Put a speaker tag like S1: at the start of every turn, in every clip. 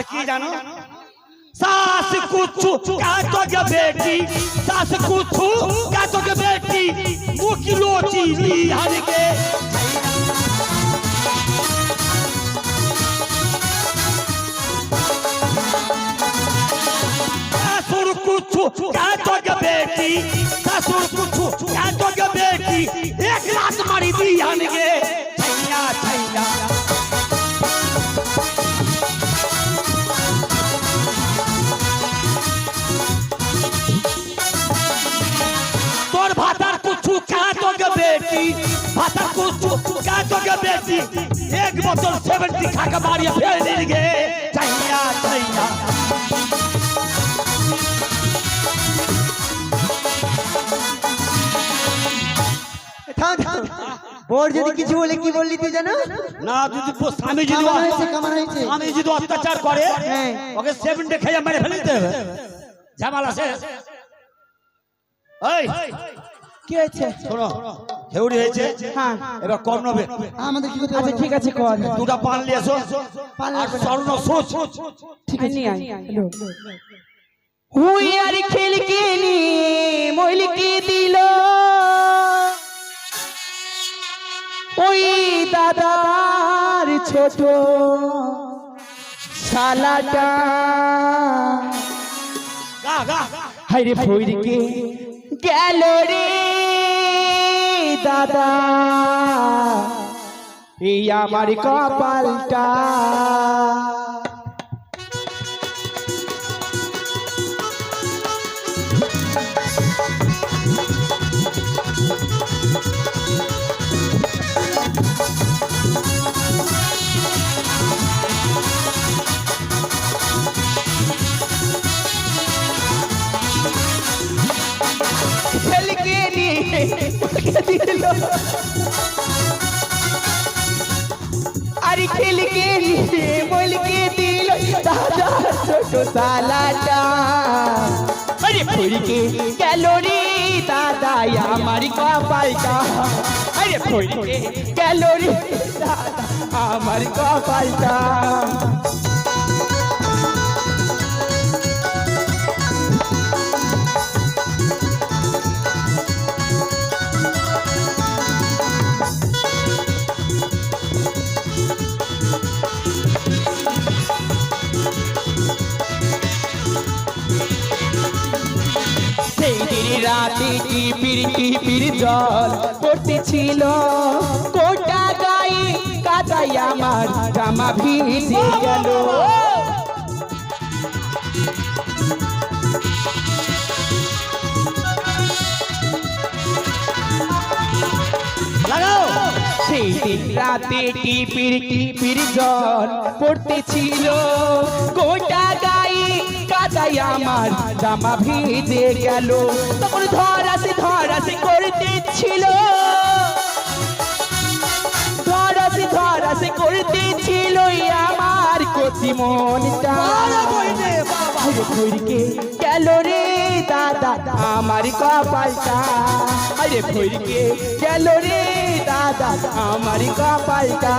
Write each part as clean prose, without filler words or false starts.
S1: আর কি জানো सास कुछ काटोगे बेटी सास कुछ काटोगे बेटी मुकिलो चीनी हर के सासुर कुछ काटोगे बेटी सासुर कुछ काटोगे बेटी एक लात मारी दी हन के छैया छैया बेटी भाता कुछ काटोगे बेटी एक बोतल 70 खा के मारिया फेर ले गे छैया छैया
S2: থাক বড় যদি কিছু বলে কি বললি তুই জানো
S1: না যদি স্বামী যদি স্বামী যদি অত্যাচার করে ওকে 70 খাইয়া মেরে ফেলতে হবে ঝামেলা শেষ এই
S2: কি হয়েছে
S1: শোনো হেউড়ি হয়েছে
S2: হ্যাঁ
S1: এবার কম নেবে
S2: আমাদের কি করতে আচ্ছা ঠিক আছে কর
S1: দুটা পান নিয়ে এসো আর স্বর্ণ সোচ
S2: ঠিক আছে নিয়ে আয় হুই আর খেলকে নি মইলকে দিল ওই দাদার ছোট শালাটা
S1: গা গা
S2: হাইরে ফইরকে গেল রে দাদা এই আমার কপালটা अरे खेल के लिए बोल के दिल दादा छोटो सालाटा अरे फुल के कैलोरी दादा हमारी कपालटा अरे फुल के कैलोरी दादा हमारी कपालटा রাতে টিপির জল পড়তেছিল কোটা গায়ে কাদাই আমার জামা ভিজে গেল
S1: লাগাও
S2: সেই দিন রাতে টিপির জল পড়তেছিল কোটা গায়ে কাদাই আমার জামা ভিজে গেল তখন ধরাসি করতেছিল ধরাসি করতেছিল আমার কচি মনটা ভইরকে গেল রে দাদা আমার কপালটা আরে ভইরকে গেল রে দাদা আমার কপালটা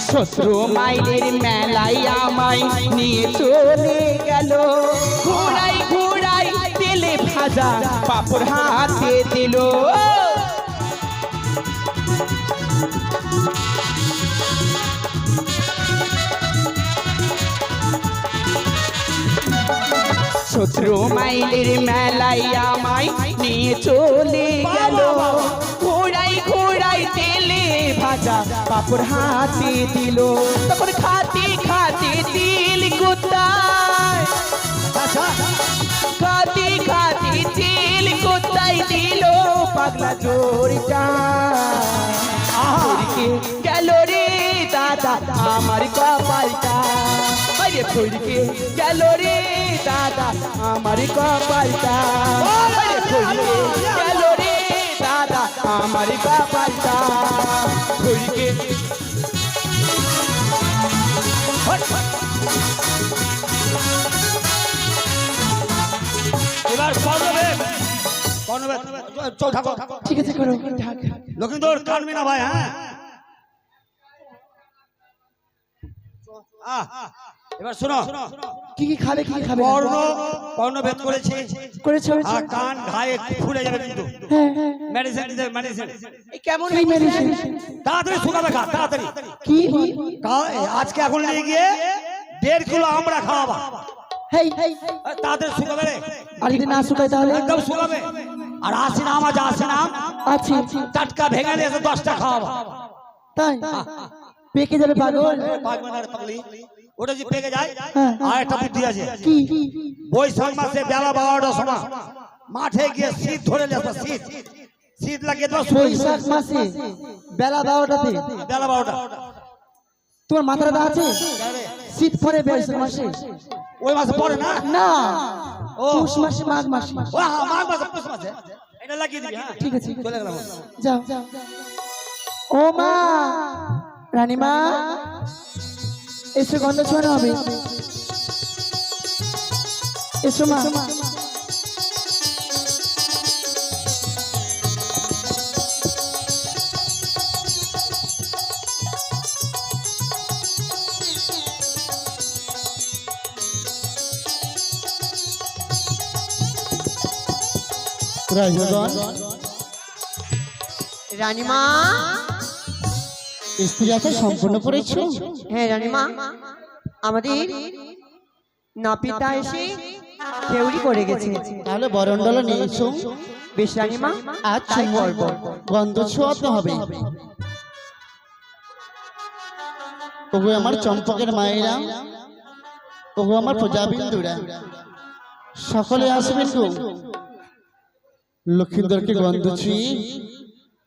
S2: শ্বশুর মাইলের মেলায় আমায় নিয়ে চলে গেল ঘুরাই তেলে ভাজা পাপড় হাতে দিল শ্বশুর মাইলের মেলায় আমায় নিয়ে চলে গেল ঘুরাই তেলে ভাজা পাপড় হাতে দিল তখন খাতে তিল কোথায় খাতে তিল কোথায় দিল পাগলা জোরটা গেল রে দাদা আমার কপালটা আরে ফুলকে গেল রে দাদা আমার কপালটা আরে ফুলকে গেল রে দাদা আমার কপালটা
S1: ওইদিকে এবার কর্ণবেদ চল থাকো।
S2: ঠিক আছে করো।
S1: লক্ষিন্দর কানবি না ভাই। হ্যাঁ এবার শোনো,
S2: কি কি খাবে কি কি খাবে?
S1: কর্ণভেদ করেছে, আর কান ঘায়ে ফুলে যাবে কিন্তু। মেডিসিন দিতে, মেডিসিন।
S2: এই কেমন এই মেডিসিন?
S1: তাড়াতাড়ি শুকাবে খা, তাড়াতাড়ি।
S2: কি
S1: আজকে এখন নিয়ে গিয়ে 1.5 কিলো আমরা খাওয়াবা।
S2: হেই
S1: তাড়াতাড়ি শুকাবে রে।
S2: আর যদি না শুকায় তাহলে?
S1: একদম শুকাবে। আর আসিনাম আজ আসিনাম
S2: আচ্ছা
S1: টাটকা ভেঙে নিয়ে 10টা খাওয়াবা।
S2: তাই পেকে যাবে পাগল।
S1: পাগল না রে পাগলি, ওটা যে পেকে যায়।
S2: হ্যাঁ।
S1: আর একটা বুদ্ধি আছে।
S2: কি?
S1: বৈশাখ মাসে বেলা 12টার সময় মাঠে গিয়ে শীত ধরে নেবে। শীত লাগিয়ে তোমার
S2: বৈশাখ মাসে বেলা 12টাতে?
S1: বেলা 12টা।
S2: তোমার মাথার ব্যথা আছে? শীত পড়ে বৈশাখ মাসে?
S1: ওই মাসে পড়ে না?
S2: না,
S1: ও
S2: পৌষ মাসে, মাঘ মাসে।
S1: ও হ্যাঁ, মাঘ মাসে, পৌষ মাসে। এটা লাগিয়ে দিবি। হ্যাঁ
S2: ঠিক আছে,
S1: চলে গেলাম।
S2: যাও। ও মা, রানীমা, এসো, গন্ধ ছোঁয়ানো হবে। এসো মা।
S3: রানীমা,
S2: স্ত্রী আছে সম্পূর্ণ করেছো?
S3: হ্যাঁ রানীমা, আমাদের নাপিতা এসে খেউরি করে গেছে।
S2: তাহলে বরণডালা নিয়ে এসো।
S3: বেশ রানীমা,
S2: আচ্ছা
S3: তাই করব।
S2: গন্ধ ছোঁয়াতে হবে। ওগো আমার চম্পকের মায়েরা, ওগো আমার প্রজাবিন্দুরা, সকলে আসবেন গো। লক্ষিন্দরকে গন্ধ ছুঁয়ে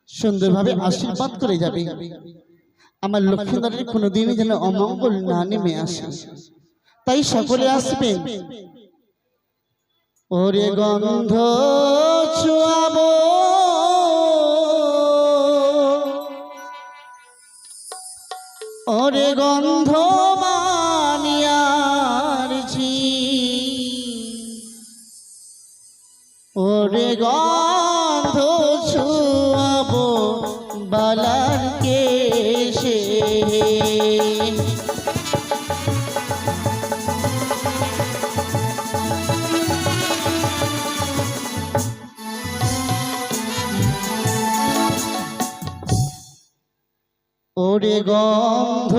S2: সুন্দরভাবে আশীর্বাদ করে যাবে। আমার লক্ষিন্দরের কোনোদিনই যেন অমঙ্গল না নেমে আসে, তাই সকলে আসবেন। ওরে গন্ধ ছোঁয়াবো, ওরে গন্ধ মানিয়ার ঝি, ওরে গন্ধ ছোঁয়াবো বালার কেশে। ওরে গন্ধ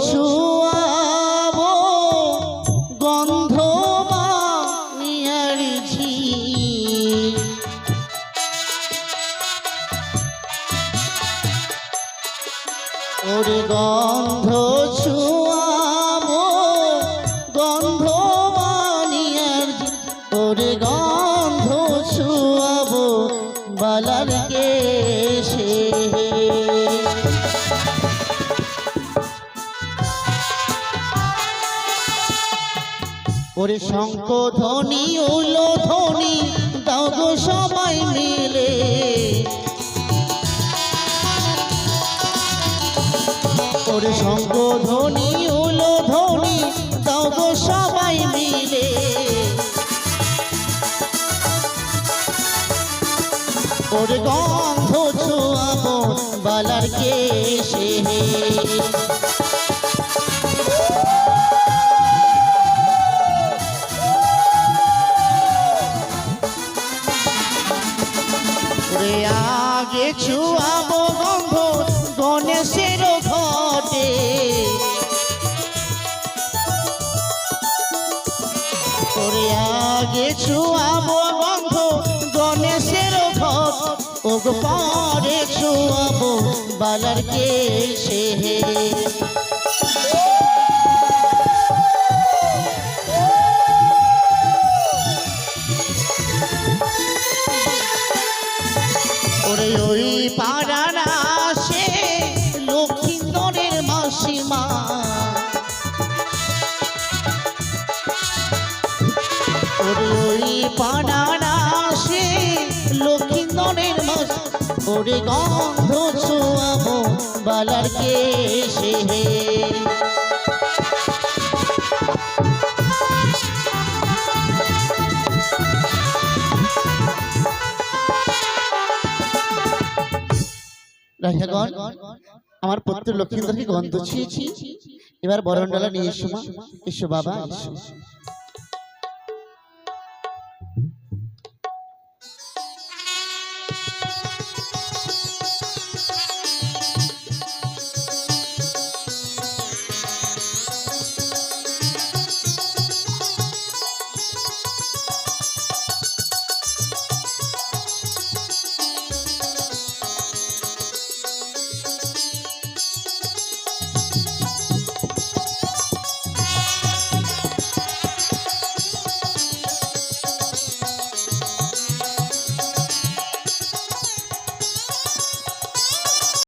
S2: ছোঁয়াবো, গন্ধ মানিয়ার ঝি, ওরে গন্ধ ছোঁয়াবো, গন্ধ মানিয়ার ঝি, ওরে গন্ধ ছোঁয়াবো বালার কেশে। ওরে শঙ্খ ধ্বনি উলো ধ্বনি দাও গো সবাই মিলে, ওরে শঙ্খ ধ্বনি উলো ধ্বনি দাও গো সবাই মিলে। ওরে গন্ধ ছোঁয়াবো বালার কেশে। আগে ছুয়াবো গন্ধ গণেশের ঘটে, ওরে আগে ছুয়াবো গন্ধ গণেশের ঘট, ওগো পরে ছুয়াবো বালার কেশে। ওরে ওই পাড়ার আসে লক্ষিন্দরের মাসিমা, ওরে ওই পাড়ার আসে লক্ষিন্দরের মাসি, ওরে গন্ধ ছোঁয়াবো বালার কে সে হে রাজাগণ আমার পুত্র লক্ষ্মীন্দরকে গন্ধ ছিয়েছি এবার বরণডালা নিয়ে এসো মা এসো বাবা এসো